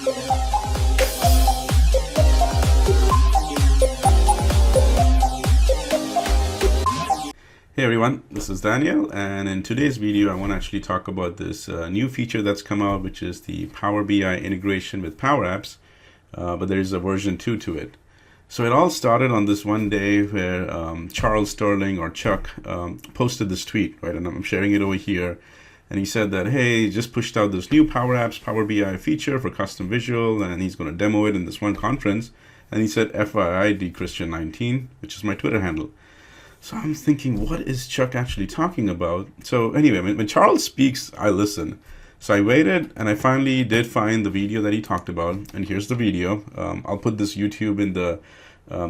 Hey everyone, this is Daniel, and in today's video I want to actually talk about this new feature that's come out, which is the Power BI integration with PowerApps, but there is a version 2 to it. So it all started on this one day where Charles Sterling, or Chuck, posted this tweet, right? And I'm sharing it over here. And he said that, hey, just pushed out this new PowerApps Power BI feature for custom visual, and he's going to demo it in this one conference. And he said, FYI, dchristian19, which is my Twitter handle. So I'm thinking, what is Chuck actually talking about? So anyway, when Charles speaks, I listen. So I waited, and I finally did find the video that he talked about. And here's the video. I'll put this YouTube in the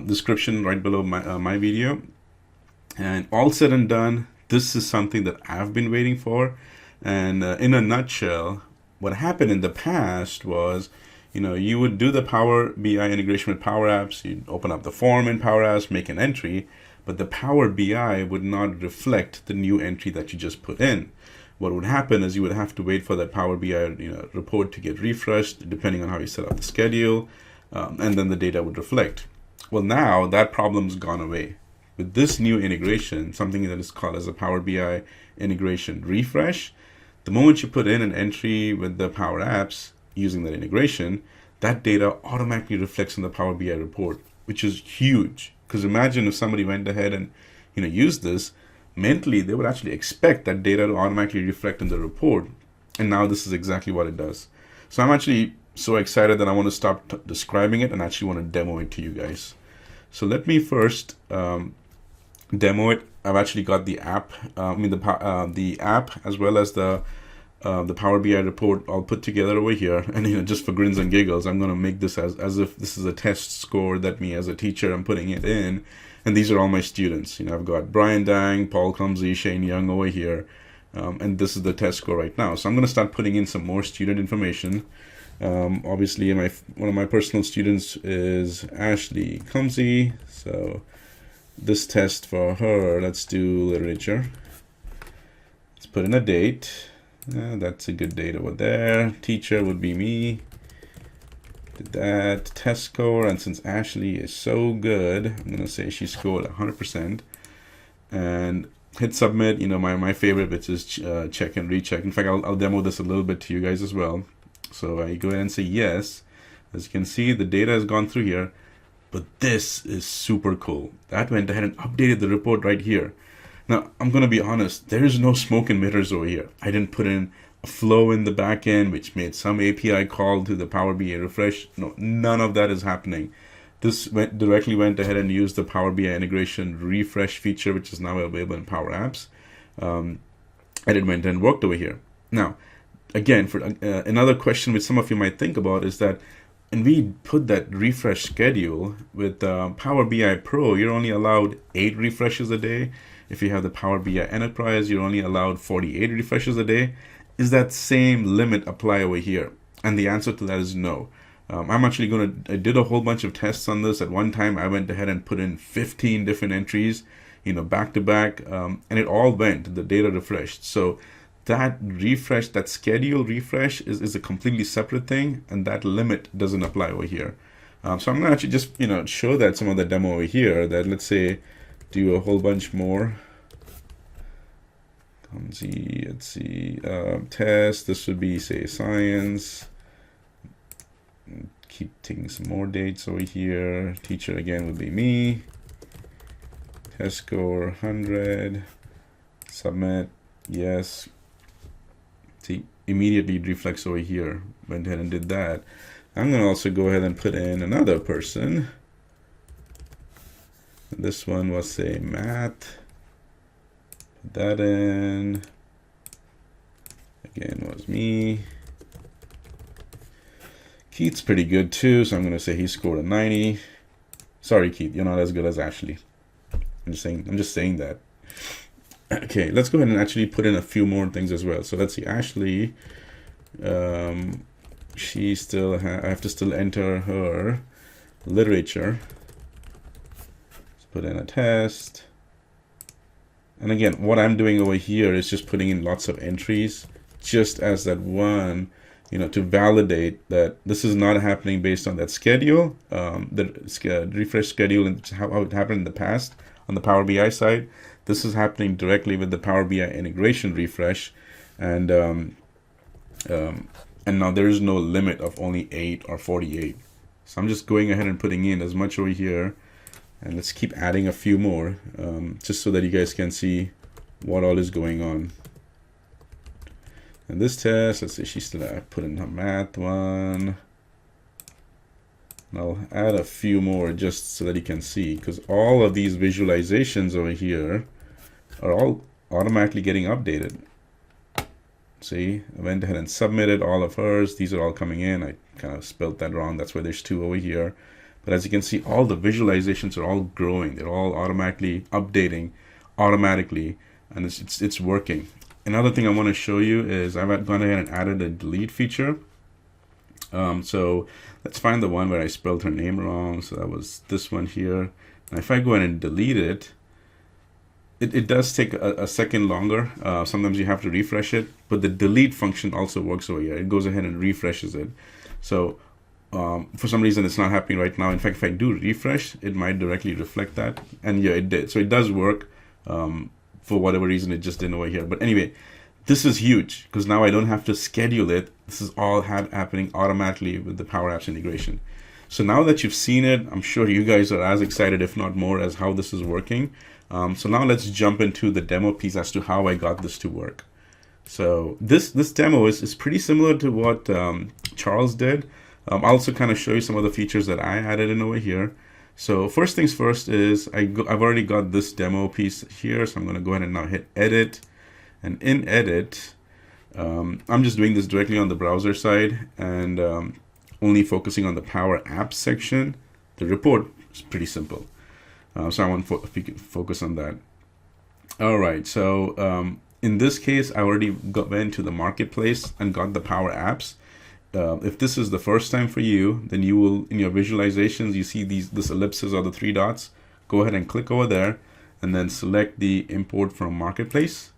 description right below my video. And all said and done, this is something that I've been waiting for. And in a nutshell, what happened in the past was, you would do the Power BI integration with PowerApps. You'd open up the form in PowerApps, make an entry. But the Power BI would not reflect the new entry that you just put in. What would happen is you would have to wait for that Power BI report to get refreshed, depending on how you set up the schedule, and then the data would reflect. Well, now that problem's gone away. With this new integration, something that is called as a Power BI Integration.Refresh, the moment you put in an entry with the Power Apps using that integration, that data automatically reflects in the Power BI report, which is huge. Because imagine if somebody went ahead and used this, mentally they would actually expect that data to automatically reflect in the report. And now this is exactly what it does. So I'm actually so excited that I want to stop describing it and actually want to demo it to you guys. So let me first demo it. I've actually got the app, the app as well as the Power BI report all put together over here. And just for grins and giggles, I'm going to make this as if this is a test score that me as a teacher I'm putting it in. And these are all my students. I've got Brian Dang, Paul Clumsy, Shane Young over here. And this is the test score right now. So I'm going to start putting in some more student information. Obviously, one of my personal students is Ashley Clumsy. So this test for her, let's do literature. Let's put in a date. That's a good date over there. Teacher would be me. Did that. Test score, and since Ashley is so good, I'm gonna say she scored 100%. And hit submit. My favorite, which is check and recheck. In fact, I'll demo this a little bit to you guys as well. So I go ahead and say yes. As you can see, the data has gone through here, but this is super cool. That went ahead and updated the report right here. Now, I'm going to be honest, there is no smoke and mirrors over here. I didn't put in a flow in the back end, which made some API call to the Power BI refresh. No, none of that is happening. This directly went ahead and used the Power BI integration refresh feature, which is now available in Power Apps. And it went and worked over here. Now, again, for another question which some of you might think about is that when we put that refresh schedule with Power BI Pro, you're only allowed 8 refreshes a day. If you have the Power BI Enterprise, you're only allowed 48 refreshes a day. Is that same limit apply over here? And the answer to that is no. I'm actually I did a whole bunch of tests on this. At one time, I went ahead and put in 15 different entries, back to back, and it all went, the data refreshed. So that refresh, that schedule refresh is a completely separate thing, and that limit doesn't apply over here. So I'm gonna actually just, show that some of the demo over here, that let's say, do a whole bunch more. Let's see, test, this would be, say, science. Keep taking some more dates over here. Teacher again would be me. Test score 100. Submit, yes. See, immediately it reflects over here. Went ahead and did that. I'm going to also go ahead and put in another person. This one was, say, math. Put that in. Again, was me. Keith's pretty good too, so I'm going to say he scored a 90. Sorry, Keith, you're not as good as Ashley. I'm just saying that. Okay, let's go ahead and actually put in a few more things as well. So let's see, Ashley. She still I have to still enter her literature. Let's put in a test. And again, what I'm doing over here is just putting in lots of entries, just as that one, to validate that this is not happening based on that schedule, the refresh schedule, and how it happened in the past on the Power BI side. This is happening directly with the Power BI integration refresh, and now there is no limit of only 8 or 48. So I'm just going ahead and putting in as much over here, and let's keep adding a few more, just so that you guys can see what all is going on. And this test, let's see, she's still put in her math one. And I'll add a few more just so that you can see, because all of these visualizations over here are all automatically getting updated. See, I went ahead and submitted all of hers. These are all coming in. I kind of spelled that wrong. That's why there's 2 over here. But as you can see, all the visualizations are all growing. They're all automatically updating automatically, and it's working. Another thing I want to show you is I've gone ahead and added a delete feature. So let's find the one where I spelled her name wrong. So that was this one here. And if I go ahead and delete it, it does take a second longer. Sometimes you have to refresh it, but the delete function also works over here. It goes ahead and refreshes it. So for some reason, it's not happening right now. In fact, if I do refresh, it might directly reflect that. And yeah, it did. So it does work. For whatever reason, it just didn't over here. But anyway, this is huge because now I don't have to schedule it. This is all happening automatically with the PowerApps integration. So now that you've seen it, I'm sure you guys are as excited, if not more, as how this is working. So now let's jump into the demo piece as to how I got this to work. So this demo is pretty similar to what Charles did. I'll also kind of show you some of the features that I added in over here. So first things first is I've already got this demo piece here, so I'm going to go ahead and now hit edit. And in edit, I'm just doing this directly on the browser side and only focusing on the Power Apps section. The report is pretty simple, so I want to focus on that. All right, so in this case, I already went to the marketplace and got the Power Apps. If this is the first time for you, then you will, in your visualizations, you see this ellipses or the 3 dots. Go ahead and click over there and then select the import from marketplace.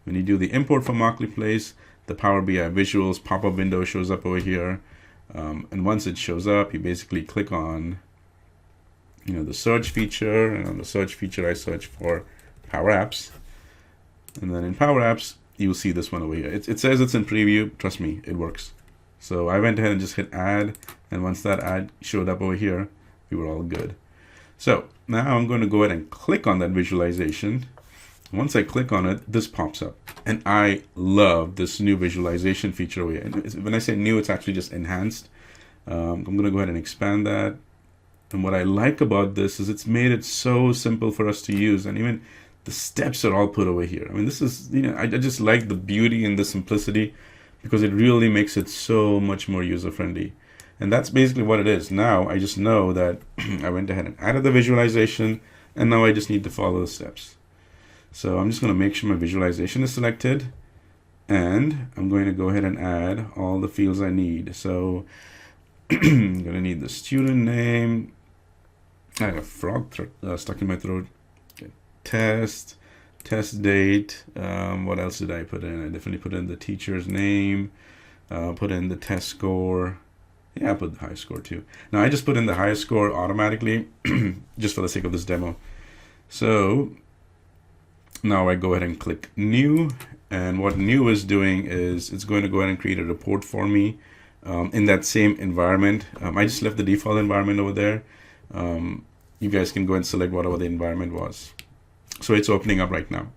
When you do the import from marketplace, the Power BI visuals pop-up window shows up over here. And once it shows up, you basically click on the search feature, and on the search feature, I search for Power Apps. And then in Power Apps, you'll see this one over here. It says it's in preview. Trust me, it works. So I went ahead and just hit add, and once that ad showed up over here, we were all good. So now I'm going to go ahead and click on that visualization. Once I click on it, this pops up, and I love this new visualization feature over here. And when I say new, it's actually just enhanced. I'm going to go ahead and expand that. And what I like about this is it's made it so simple for us to use, and even the steps are all put over here. I mean, this is, I just like the beauty and the simplicity, because it really makes it so much more user-friendly. And that's basically what it is. Now I just know that I went ahead and added the visualization, and now I just need to follow the steps. So I'm just going to make sure my visualization is selected, and I'm going to go ahead and add all the fields I need. So I'm going to need the student name. I have a frog stuck in my throat. Okay. Test date. What else did I put in? I definitely put in the teacher's name, put in the test score. Yeah, I put the highest score too. Now I just put in the highest score automatically just for the sake of this demo. So now I go ahead and click new, and what new is doing is it's going to go ahead and create a report for me in that same environment. I just left the default environment over there. You guys can go and select whatever the environment was. So it's opening up right now.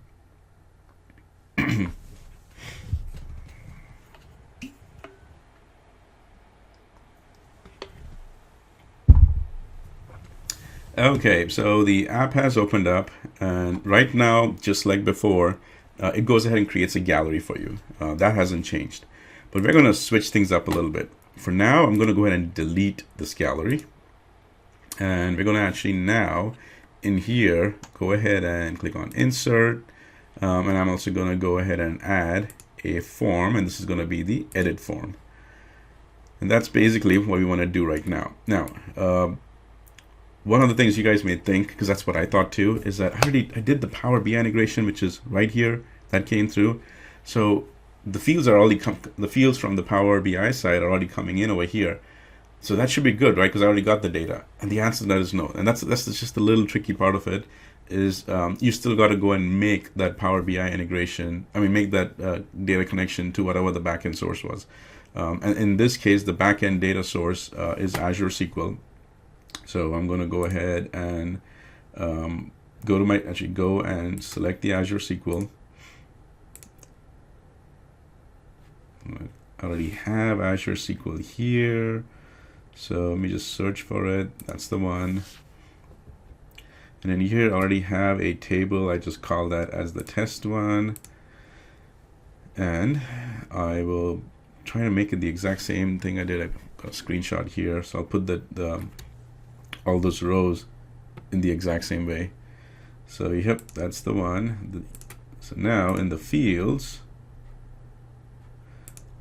Okay, so the app has opened up, and right now, just like before, it goes ahead and creates a gallery for you. That hasn't changed. But we're going to switch things up a little bit. For now, I'm going to go ahead and delete this gallery. And we're going to actually now, in here, go ahead and click on Insert. And I'm also going to go ahead and add a form, and this is going to be the edit form. And that's basically what we want to do right now. Now, one of the things you guys may think, because that's what I thought too, is that I did the Power BI integration, which is right here, that came through. So the fields are already the fields from the Power BI side are already coming in over here. So that should be good, right? Because I already got the data. And the answer to that is no. And that's just a little tricky part of it, is you still got to go and make that Power BI integration. I mean, make that data connection to whatever the backend source was. And in this case, the backend data source is Azure SQL. So I'm going to go ahead and go and select the Azure SQL. I already have Azure SQL here. So let me just search for it. That's the one. And then here I already have a table. I just call that as the test one. And I will try to make it the exact same thing I did. I got a screenshot here. So I'll put all those rows in the exact same way. So yep, that's the one. So now in the fields,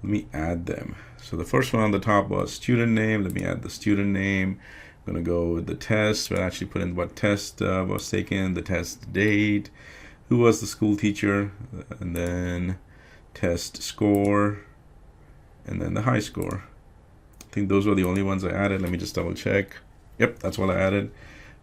let me add them. So the first one on the top was student name. Let me add the student name. I'm going to go with the test. We'll actually put in what test was taken, the test date, who was the school teacher, and then test score, and then the high score. I think those were the only ones I added. Let me just double check. Yep, that's what I added.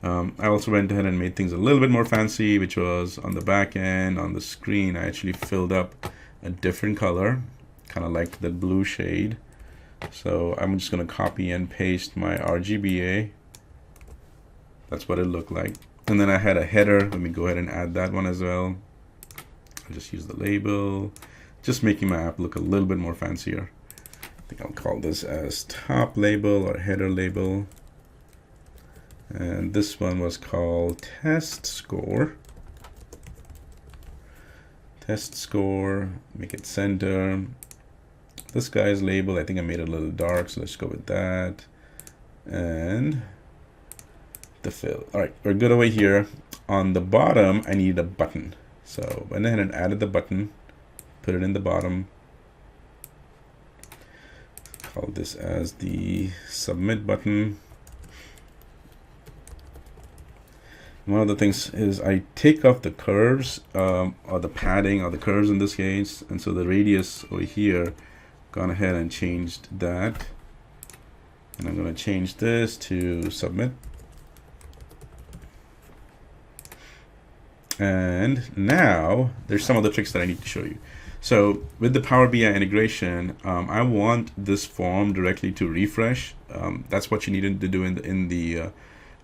I also went ahead and made things a little bit more fancy, which was on the back end, on the screen, I actually filled up a different color, kind of like the blue shade. So I'm just going to copy and paste my RGBA. That's what it looked like. And then I had a header. Let me go ahead and add that one as well. I'll just use the label, just making my app look a little bit more fancier. I think I'll call this as top label or header label. And this one was called test score. Test score, make it center. This guy's label, I think I made it a little dark, so let's go with that. And the fill. All right, we're good over here. On the bottom, I need a button. So I went ahead and added the button, put it in the bottom. Call this as the submit button. One of the things is I take off the curves or the padding or the curves in this case, and so the radius over here, gone ahead and changed that, and I'm going to change this to submit. And now there's some of the tricks that I need to show you. So with the Power BI integration, I want this form directly to refresh. That's what you needed to do in the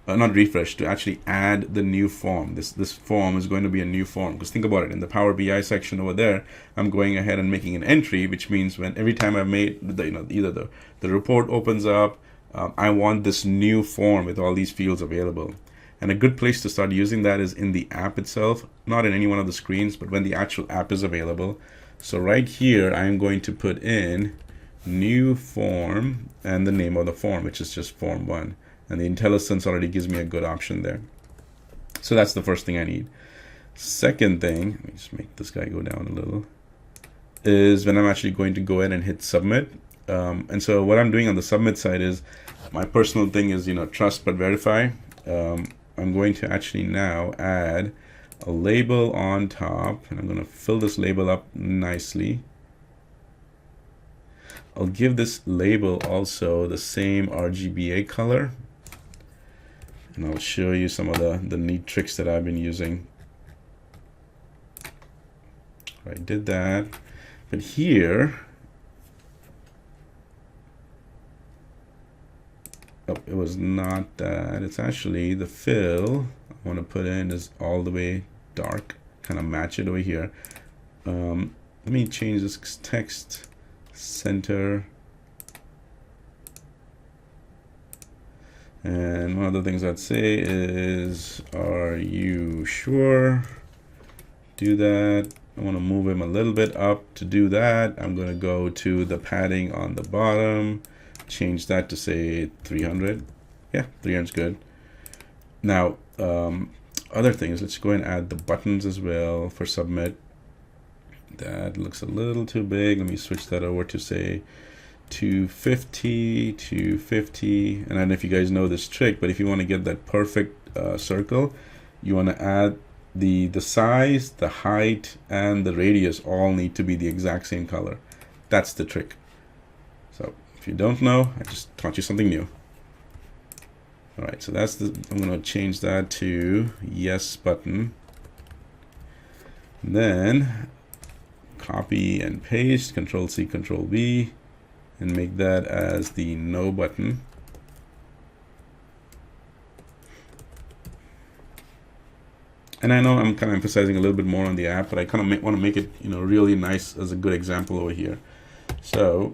not refresh, to actually add the new form. This form is going to be a new form, because think about it, in the Power BI section over there, I'm going ahead and making an entry, which means every time I've made either the report opens up, I want this new form with all these fields available. And a good place to start using that is in the app itself, not in any one of the screens, but when the actual app is available. So right here, I'm going to put in new form and the name of the form, which is just form 1. And the IntelliSense already gives me a good option there. So that's the first thing I need. Second thing, let me just make this guy go down a little, is when I'm actually going to go ahead and hit submit. And so what I'm doing on the submit side is, my personal thing is, trust but verify. I'm going to actually now add a label on top, and I'm going to fill this label up nicely. I'll give this label also the same RGBA color. And I'll show you some of the neat tricks that I've been using. I did that, but here, oh, it was not that. It's actually the fill I want to put in is all the way dark, kind of match it over here. Let me change this text center. And one of the things I'd say is, are you sure? Do that. I want to move him a little bit up. To do that, I'm going to go to the padding on the bottom, change that to say 300. Yeah, 300 is good. Now, other things, let's go and add the buttons as well for submit. That looks a little too big. Let me switch that over to say 250, 250. And I don't know if you guys know this trick, but if you want to get that perfect circle, you want to add the size, the height, and the radius all need to be the exact same color. That's the trick. So if you don't know, I just taught you something new. All right, so that's the, I'm going to change that to yes button. Then copy and paste, Control C, Control V, and make that as the no button. And I know I'm kind of emphasizing a little bit more on the app, but I kind of want to make it, you know, really nice as a good example over here. So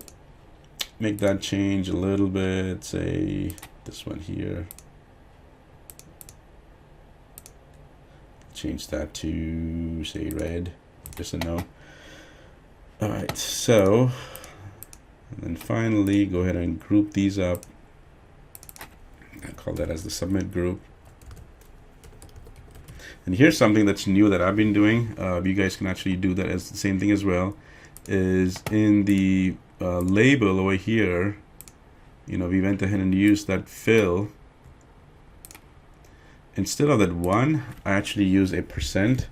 make that change a little bit, say this one here. Change that to, say, red, just a no. All right, so, and then finally, go ahead and group these up. I call that as the submit group. And here's something that's new that I've been doing. You guys can actually do that as the same thing as well. Is in the label over here, you know, we went ahead and used that fill. Instead of that 1, I actually use a %,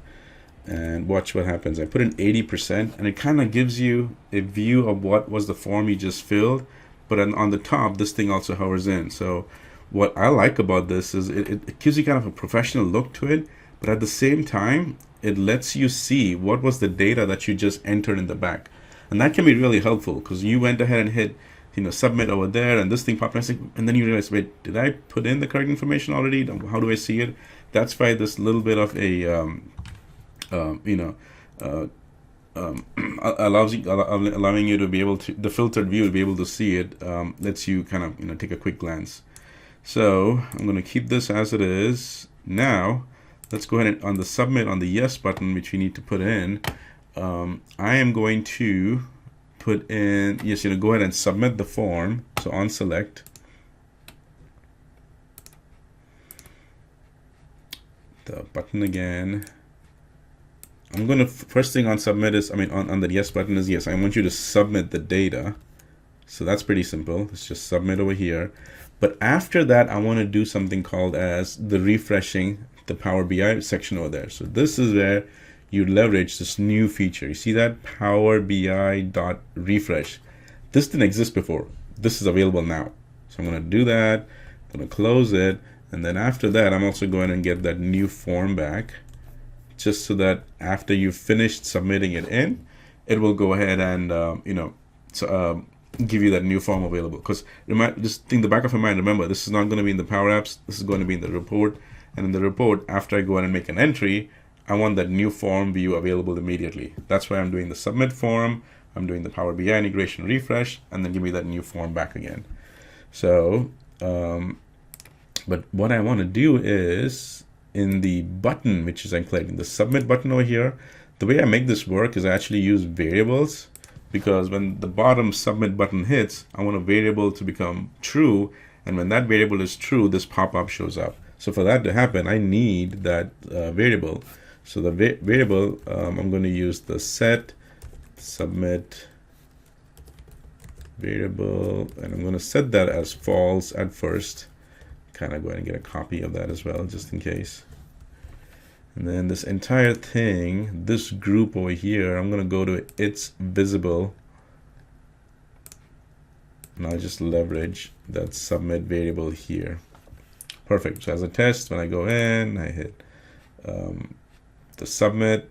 and watch what happens. I put in 80%, and it kind of gives you a view of what was the form you just filled. But on the top, this thing also hovers in. So what I like about this is it gives you kind of a professional look to it. But at the same time, it lets you see what was the data that you just entered in the back. And that can be really helpful because you went ahead and hit, you know, submit over there, and this thing popped up, and then you realize, wait, did I put in the correct information already? How do I see it? That's why this little bit of a, allowing you to be able to, the filtered view to be able to see it, lets you kind of, you know, take a quick glance. So I'm going to keep this as it is. Now, let's go ahead and on the submit, on the yes button, which we need to put in, I am going to put in, yes, you know, go ahead and submit the form. So OnSelect. The button again. I'm going to, first thing on submit is, on the yes button is, yes, I want you to submit the data. So that's pretty simple. Let's just submit over here. But after that, I want to do something called as the refreshing the Power BI section over there. So this is where you leverage this new feature. You see that PowerBII.Refresh. This didn't exist before. This is available now. So I'm going to do that. I'm going to close it. And then after that, I'm also going to get that new form back, just so that after you've finished submitting it in, it will go ahead and, give you that new form available. Because just think the back of your mind, remember, this is not going to be in the Power Apps. This is going to be in the report. And in the report, after I go ahead and make an entry, I want that new form view available immediately. That's why I'm doing the submit form. I'm doing the Power BI integration refresh, and then give me that new form back again. So, but what I want to do is in the button, which is I'm clicking the submit button over here. The way I make this work is I actually use variables, because when the bottom submit button hits, I want a variable to become true. And when that variable is true, this pop-up shows up. So for that to happen, I need that variable. So the variable, I'm going to use the set submit variable, and I'm going to set that as false at first. Kind of go ahead and get a copy of that as well, just in case. And then this entire thing, this group over here, I'm going to go to it's visible. And I'll just leverage that submit variable here. Perfect. So as a test, when I go in, I hit the submit.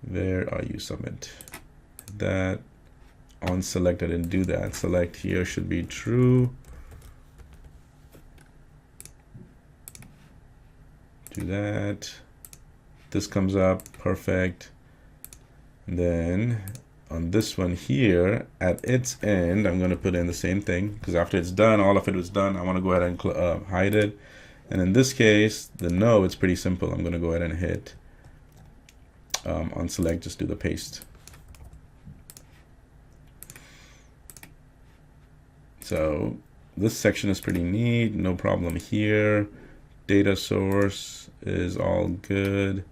Where are you, submit? That on select, I didn't do that. Select here should be true. Do that. This comes up. Perfect. And then on this one here, at its end, I'm going to put in the same thing, because after it's done, all of it was done, I want to go ahead and hide it. And in this case, the no, it's pretty simple. I'm going to go ahead and hit on select, just do the paste. So this section is pretty neat, no problem here. Data source is all good.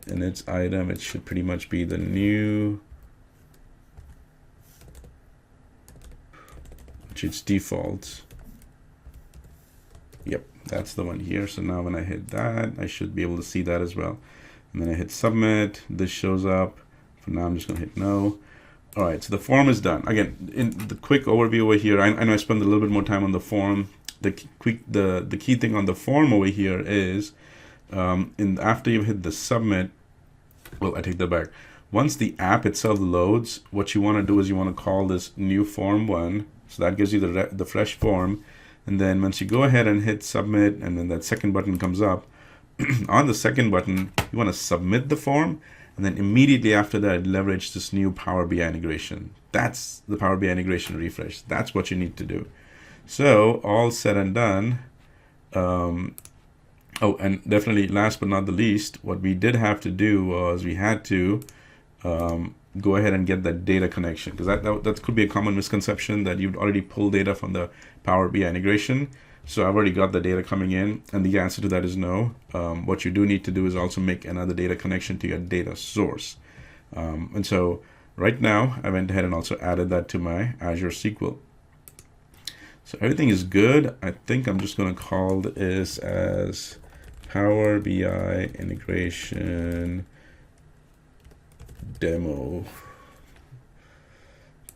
In its item, it should pretty much be the new, which it's default. Yep. That's the one here. So now when I hit that, I should be able to see that as well. And then I hit submit. This shows up. For now, I'm just going to hit no. All right, so the form is done. Again, in the quick overview over here, I know I spent a little bit more time on the form. The key thing on the form over here is, after you've hit the submit, well, I take that back. Once the app itself loads, what you want to do is you want to call this NewForm 1. So that gives you the fresh form. And then once you go ahead and hit submit, and then that second button comes up, on the second button, you want to submit the form. And then immediately after that, leverage this new Power BI integration. That's the Power BI integration refresh. That's what you need to do. So all said and done. Oh, and definitely last but not the least, what we did have to do was we had to go ahead and get that data connection, because that could be a common misconception that you'd already pulled data from the Power BI integration. So I've already got the data coming in, and the answer to that is no. What you do need to do is also make another data connection to your data source. And so right now, I went ahead and also added that to my Azure SQL. So everything is good. I think I'm just going to call this as Power BI integration demo.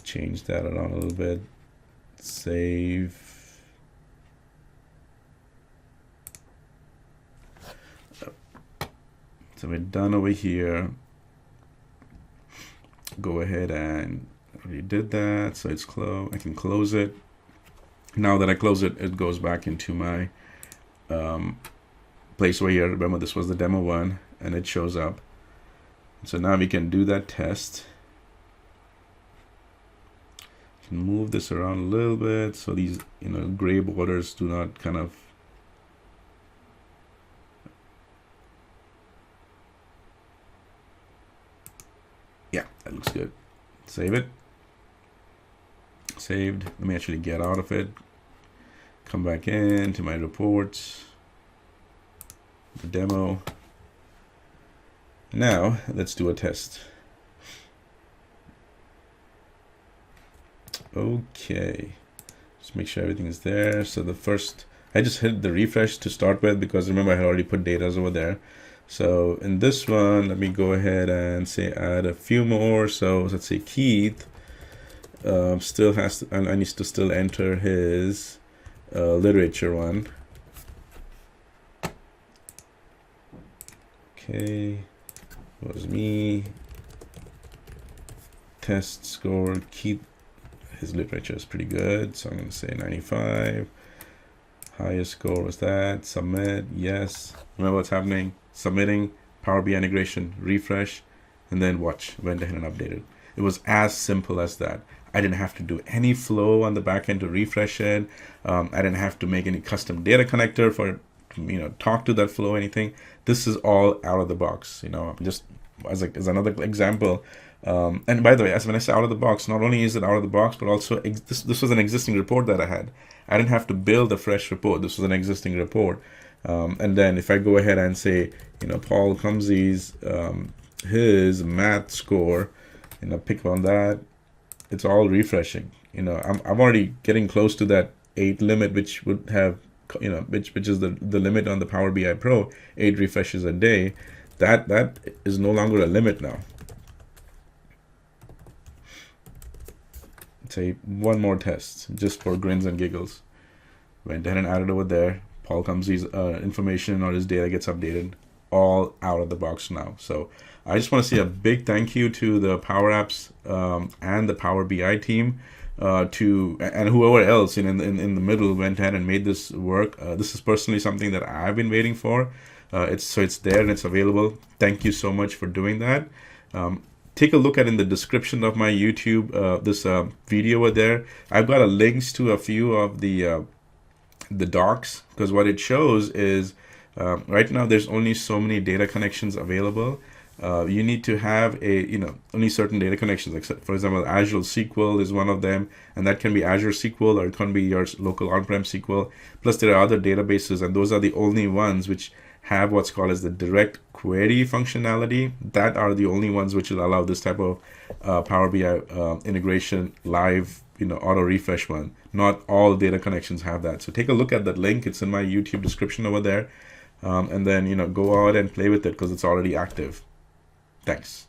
Change that around a little bit. Save. So we're done over here. Go ahead and already did that. So it's closed. I can close it. Now that I close it, it goes back into my place over here. Remember, this was the demo one, and it shows up. So now we can do that test. Can move this around a little bit so these gray borders do not kind of that looks good. Save it. Saved. Let me actually get out of it. Come back in to my reports. The demo. Now let's do a test. Okay. Just make sure everything is there. So the first, I just hit the refresh to start with because remember I had already put data over there. So in this one, let me go ahead and say add a few more. So let's say Keith still has to, and I need to still enter his literature one. Okay, was me. Test score, Keith, his literature is pretty good. So I'm going to say 95. Highest score was that. Submit, yes. Remember what's happening. Submitting, Power BI integration, refresh, and then watch, went ahead and updated. It was as simple as that. I didn't have to do any flow on the back end to refresh it. I didn't have to make any custom data connector for talk to that flow, anything. This is all out of the box. Just as another example. And by the way, when I say out of the box, not only is it out of the box, but also this was an existing report that I had. I didn't have to build a fresh report. This was an existing report. And then if I go ahead and say, Paul Cumsey's his math score, pick on that, it's all refreshing. I'm already getting close to that 8 limit, which would have, which is the limit on the Power BI Pro, 8 refreshes a day. That is no longer a limit now. Say one more test just for grins and giggles. Went ahead and added over there. Paul Cumsey's information or his data gets updated, all out of the box now. So I just want to say a big thank you to the PowerApps and the Power BI team, and whoever else in the middle went ahead and made this work. This is personally something that I've been waiting for. It's there and it's available. Thank you so much for doing that. Take a look at in the description of my YouTube this video over there. I've got links to a few of the docs, because what it shows is right now there's only so many data connections available. You need to have only certain data connections. Like for example, Azure SQL is one of them, and that can be Azure SQL or it can be your local on-prem SQL. Plus there are other databases, and those are the only ones which have what's called as the direct query functionality. That are the only ones which will allow this type of Power BI integration live, auto refresh one. Not all data connections have that. So take a look at that link. It's in my YouTube description over there. And then, go out and play with it because it's already active. Thanks.